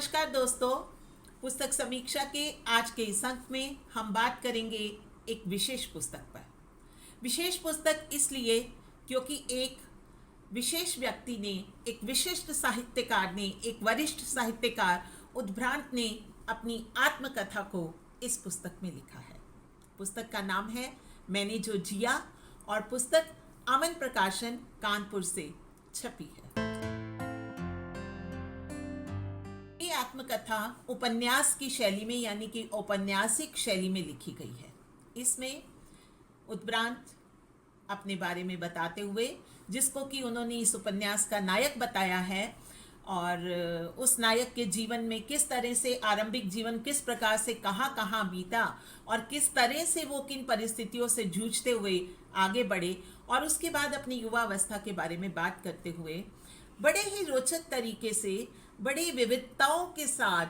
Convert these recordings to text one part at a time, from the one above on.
नमस्कार दोस्तों। पुस्तक समीक्षा के आज के इस अंक में हम बात करेंगे एक विशेष पुस्तक पर। विशेष पुस्तक इसलिए क्योंकि एक विशेष व्यक्ति ने, एक विशिष्ट साहित्यकार ने, एक वरिष्ठ साहित्यकार उद्भ्रांत ने अपनी आत्मकथा को इस पुस्तक में लिखा है। पुस्तक का नाम है मैंने जो जिया और पुस्तक अमन प्रकाशन कानपुर से छपी है। ये आत्मकथा उपन्यास की शैली में यानी कि औपन्यासिक शैली में लिखी गई है। इसमें उद्भ्रांत अपने बारे में बताते हुए, जिसको कि उन्होंने इस उपन्यास का नायक बताया है, और उस नायक के जीवन में किस तरह से आरंभिक जीवन किस प्रकार से कहाँ कहाँ बीता और किस तरह से वो किन परिस्थितियों से जूझते हुए आगे बढ़े, और उसके बाद अपनी युवावस्था के बारे में बात करते हुए बड़े ही रोचक तरीके से, बड़ी विविधताओं के साथ,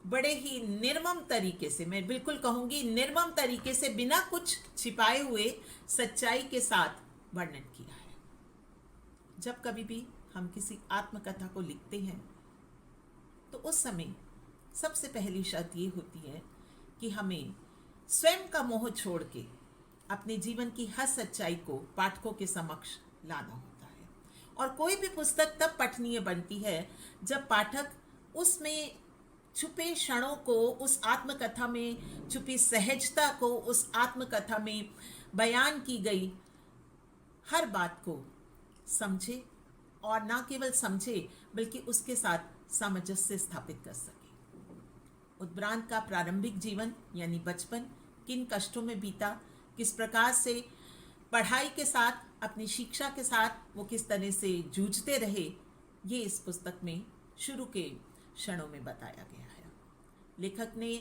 बड़े ही निर्मम तरीके से, मैं बिल्कुल कहूँगी निर्मम तरीके से, बिना कुछ छिपाए हुए सच्चाई के साथ वर्णन किया है। जब कभी भी हम किसी आत्मकथा को लिखते हैं तो उस समय सबसे पहली शर्त ये होती है कि हमें स्वयं का मोह छोड़ के अपने जीवन की हर सच्चाई को पाठकों के समक्ष लाना होता है। और कोई भी पुस्तक तब पठनीय बनती है जब पाठक उसमें छुपे क्षणों को, उस आत्मकथा में छुपी सहजता को, उस आत्मकथा में बयान की गई हर बात को समझे, और ना केवल समझे बल्कि उसके साथ सामंजस्य स्थापित कर सके। उद्भ्रांत का प्रारंभिक जीवन यानी बचपन किन कष्टों में बीता, किस प्रकार से पढ़ाई के साथ, अपनी शिक्षा के साथ वो किस तरह से जूझते रहे, ये इस पुस्तक में शुरू के क्षणों में बताया गया है। लेखक ने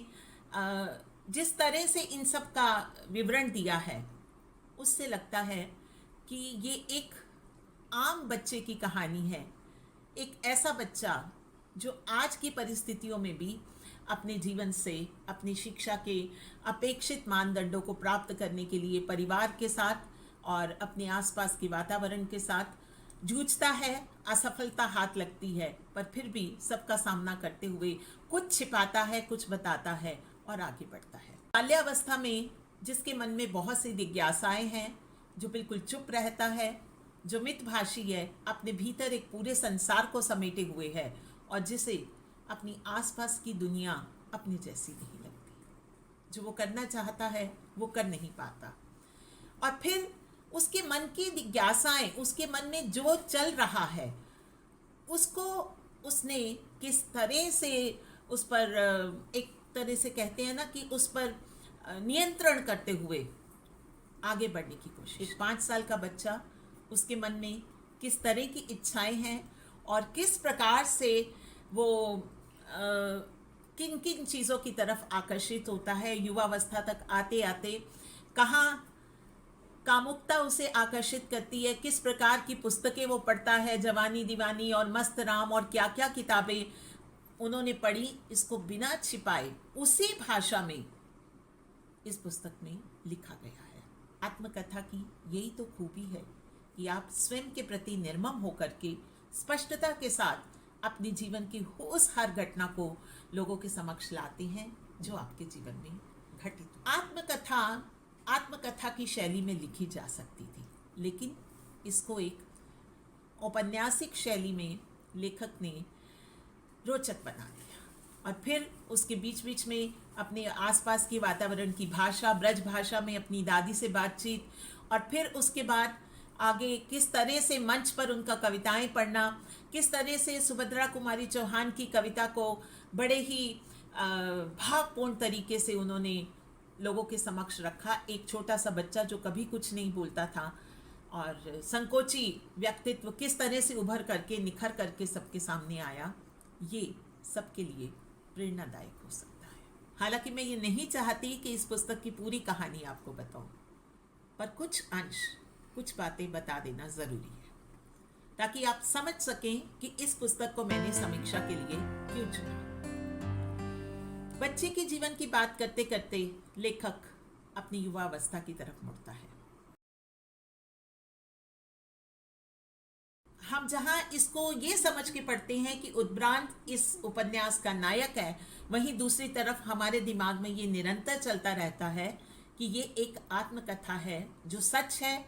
जिस तरह से इन सब का विवरण दिया है, उससे लगता है कि ये एक आम बच्चे की कहानी है। एक ऐसा बच्चा जो आज की परिस्थितियों में भी अपने जीवन से, अपनी शिक्षा के अपेक्षित मानदंडों को प्राप्त करने के लिए परिवार के साथ और अपने आसपास के वातावरण के साथ जूझता है। असफलता हाथ लगती है, पर फिर भी सबका सामना करते हुए कुछ छिपाता है, कुछ बताता है और आगे बढ़ता है। बाल्यावस्था में जिसके मन में बहुत सी जिज्ञासाएं हैं, जो बिल्कुल चुप रहता है, जो मितभाषी है, अपने भीतर एक पूरे संसार को समेटे हुए है और जिसे अपनी आसपास की दुनिया अपनी जैसी नहीं लगती, जो वो करना चाहता है वो कर नहीं पाता। और फिर उसके मन की जिज्ञासाएं, उसके मन में जो चल रहा है, उसको उसने किस तरह से उस पर, एक तरह से कहते हैं ना कि उस पर नियंत्रण करते हुए आगे बढ़ने की कोशिश। एक 5 साल का बच्चा, उसके मन में किस तरह की इच्छाएं हैं और किस प्रकार से वो किन किन चीज़ों की तरफ आकर्षित होता है। युवावस्था तक आते आते कहाँ कामुकता उसे आकर्षित करती है, किस प्रकार की पुस्तकें वो पढ़ता है, जवानी दीवानी और मस्त राम और क्या क्या किताबें उन्होंने पढ़ी, इसको बिना छिपाए उसी भाषा में इस पुस्तक में लिखा गया है। आत्मकथा की यही तो खूबी है कि आप स्वयं के प्रति निर्मम होकर के स्पष्टता के साथ अपने जीवन की उस हर घटना को लोगों के समक्ष लाते हैं जो आपके जीवन में घटित हो। आत्मकथा की शैली में लिखी जा सकती थी, लेकिन इसको एक औपन्यासिक शैली में लेखक ने रोचक बना दिया। और फिर उसके बीच बीच में अपने आसपास के वातावरण की भाषा, ब्रज भाषा में अपनी दादी से बातचीत, और फिर उसके बाद आगे किस तरह से मंच पर उनका कविताएं पढ़ना, किस तरह से सुभद्रा कुमारी चौहान की कविता को बड़े ही भावपूर्ण तरीके से उन्होंने लोगों के समक्ष रखा। एक छोटा सा बच्चा जो कभी कुछ नहीं बोलता था और संकोची व्यक्तित्व किस तरह से उभर करके, निखर करके सबके सामने आया, ये सबके लिए प्रेरणादायक हो सकता है। हालांकि मैं ये नहीं चाहती कि इस पुस्तक की पूरी कहानी आपको बताऊं, पर कुछ अंश, कुछ बातें बता देना ज़रूरी है ताकि आप समझ सकें कि इस पुस्तक को मैंने समीक्षा के लिए क्यों चुना। बच्चे के जीवन की बात करते करते लेखक अपनी युवावस्था की तरफ मुड़ता है। हम जहाँ इसको ये समझ के पढ़ते हैं कि उद्भ्रांत इस उपन्यास का नायक है, वहीं दूसरी तरफ हमारे दिमाग में ये निरंतर चलता रहता है कि ये एक आत्मकथा है जो सच है,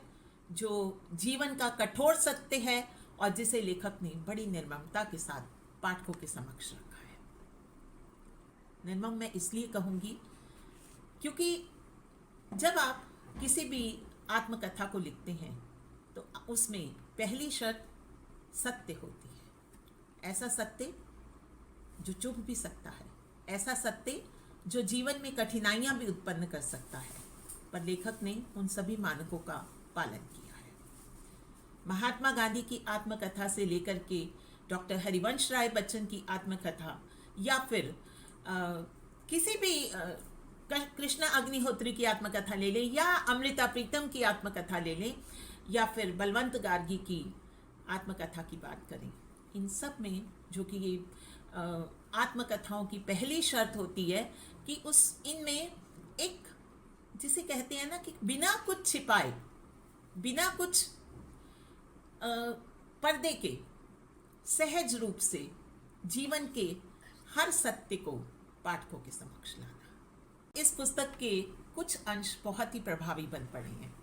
जो जीवन का कठोर सत्य है और जिसे लेखक ने बड़ी निर्ममता के साथ पाठकों के समक्ष रखा है। निर्मम मैं इसलिए कहूँगी क्योंकि जब आप किसी भी आत्मकथा को लिखते हैं तो उसमें पहली शर्त सत्य होती है। ऐसा सत्य जो चुभ भी सकता है, ऐसा सत्य जो जीवन में कठिनाइयां भी उत्पन्न कर सकता है, पर लेखक ने उन सभी मानकों का पालन किया है। महात्मा गांधी की आत्मकथा से लेकर के डॉक्टर हरिवंश राय बच्चन की आत्मकथा या फिर किसी भी कृष्णा अग्निहोत्री की आत्मकथा ले लें या अमृता प्रीतम की आत्मकथा ले लें या फिर बलवंत गार्गी की आत्मकथा की बात करें, इन सब में जो कि ये आत्मकथाओं की पहली शर्त होती है कि उस इनमें एक जिसे कहते हैं ना कि बिना कुछ छिपाए, बिना कुछ पर्दे के सहज रूप से जीवन के हर सत्य को पाठकों के समक्ष लाना। इस पुस्तक के कुछ अंश बहुत ही प्रभावी बन पड़े हैं,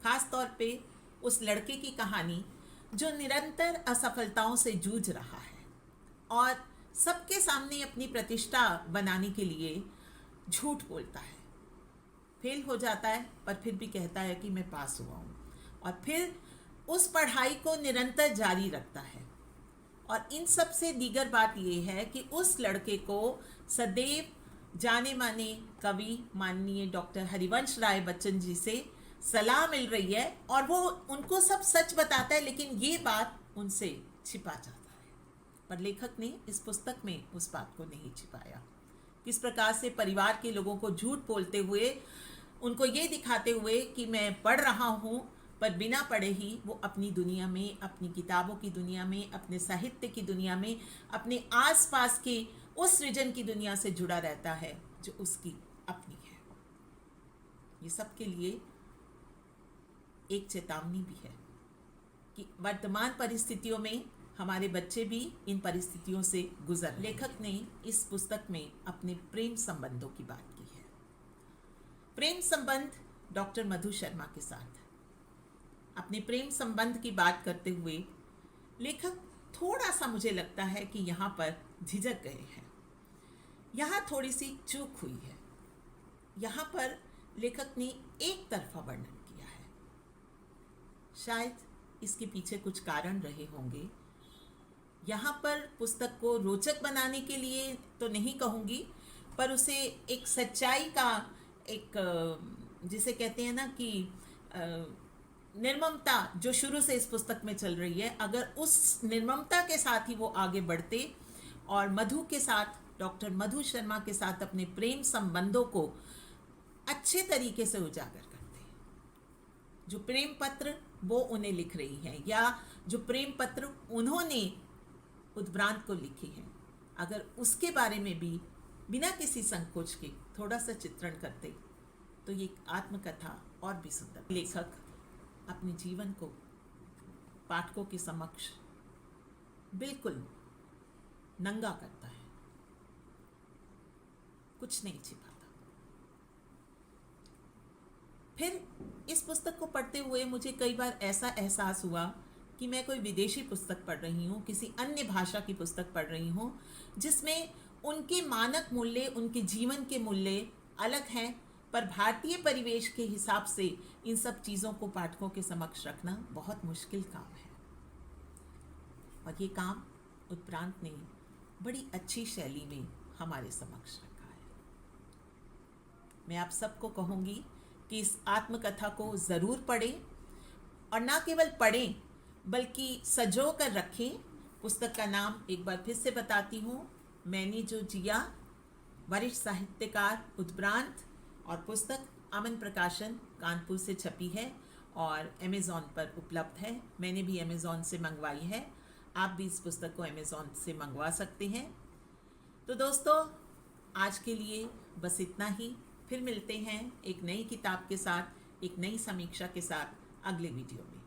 खास तौर पे उस लड़के की कहानी जो निरंतर असफलताओं से जूझ रहा है और सबके सामने अपनी प्रतिष्ठा बनाने के लिए झूठ बोलता है, फेल हो जाता है पर फिर भी कहता है कि मैं पास हुआ हूँ और फिर उस पढ़ाई को निरंतर जारी रखता है। और इन सब से दीगर बात यह है कि उस लड़के को सदैव जाने माने कवि माननीय डॉक्टर हरिवंश राय बच्चन जी से सलाह मिल रही है और वो उनको सब सच बताता है, लेकिन ये बात उनसे छिपा जाता है। पर लेखक ने इस पुस्तक में उस बात को नहीं छिपाया। किस प्रकार से परिवार के लोगों को झूठ बोलते हुए, उनको ये दिखाते हुए कि मैं पढ़ रहा हूँ, पर बिना पढ़े ही वो अपनी दुनिया में, अपनी किताबों की दुनिया में, अपने साहित्य की दुनिया में, अपने आसपास के उस सृजन की दुनिया से जुड़ा रहता है जो उसकी अपनी है। ये सब के लिए एक चेतावनी भी है कि वर्तमान परिस्थितियों में हमारे बच्चे भी इन परिस्थितियों से गुजर। लेखक ने इस पुस्तक में अपने प्रेम संबंधों की बात की है। प्रेम संबंध डॉक्टर मधु शर्मा के साथ अपने प्रेम संबंध की बात करते हुए लेखक थोड़ा सा मुझे लगता है कि यहाँ पर झिझक गए हैं, यहाँ थोड़ी सी चूक हुई है। यहाँ पर लेखक ने एक तरफा वर्णन किया है। शायद इसके पीछे कुछ कारण रहे होंगे। यहाँ पर पुस्तक को रोचक बनाने के लिए तो नहीं कहूँगी, पर उसे एक सच्चाई का एक जिसे कहते हैं ना कि निर्ममता जो शुरू से इस पुस्तक में चल रही है, अगर उस निर्ममता के साथ ही वो आगे बढ़ते और मधु के साथ, डॉक्टर मधु शर्मा के साथ अपने प्रेम संबंधों को अच्छे तरीके से उजागर करते, जो प्रेम पत्र वो उन्हें लिख रही हैं या जो प्रेम पत्र उन्होंने उद्भ्रांत को लिखे हैं, अगर उसके बारे में भी बिना किसी संकोच के थोड़ा सा चित्रण करते तो ये आत्मकथा और भी सुंदर। लेखक अपने जीवन को पाठकों के समक्ष बिल्कुल नंगा करता है, कुछ नहीं छिपाता। फिर इस पुस्तक को पढ़ते हुए मुझे कई बार ऐसा एहसास हुआ कि मैं कोई विदेशी पुस्तक पढ़ रही हूँ, किसी अन्य भाषा की पुस्तक पढ़ रही हूँ, जिसमें उनके मानक मूल्य, उनके जीवन के मूल्य अलग हैं, पर भारतीय परिवेश के हिसाब से इन सब चीज़ों को पाठकों के समक्ष रखना बहुत मुश्किल काम है। और ये काम उद्भ्रांत ने बड़ी अच्छी शैली में हमारे समक्ष रखा है। मैं आप सबको कहूँगी कि इस आत्मकथा को ज़रूर पढ़ें और ना केवल पढ़ें बल्कि सजो कर रखें। पुस्तक का नाम एक बार फिर से बताती हूँ, मैंने जो जिया, वरिष्ठ साहित्यकार उद्भ्रांत, और पुस्तक अमन प्रकाशन कानपुर से छपी है और अमेज़ॉन पर उपलब्ध है। मैंने भी अमेज़ॉन से मंगवाई है, आप भी इस पुस्तक को अमेज़ॉन से मंगवा सकते हैं। तो दोस्तों, आज के लिए बस इतना ही। फिर मिलते हैं एक नई किताब के साथ, एक नई समीक्षा के साथ अगले वीडियो में।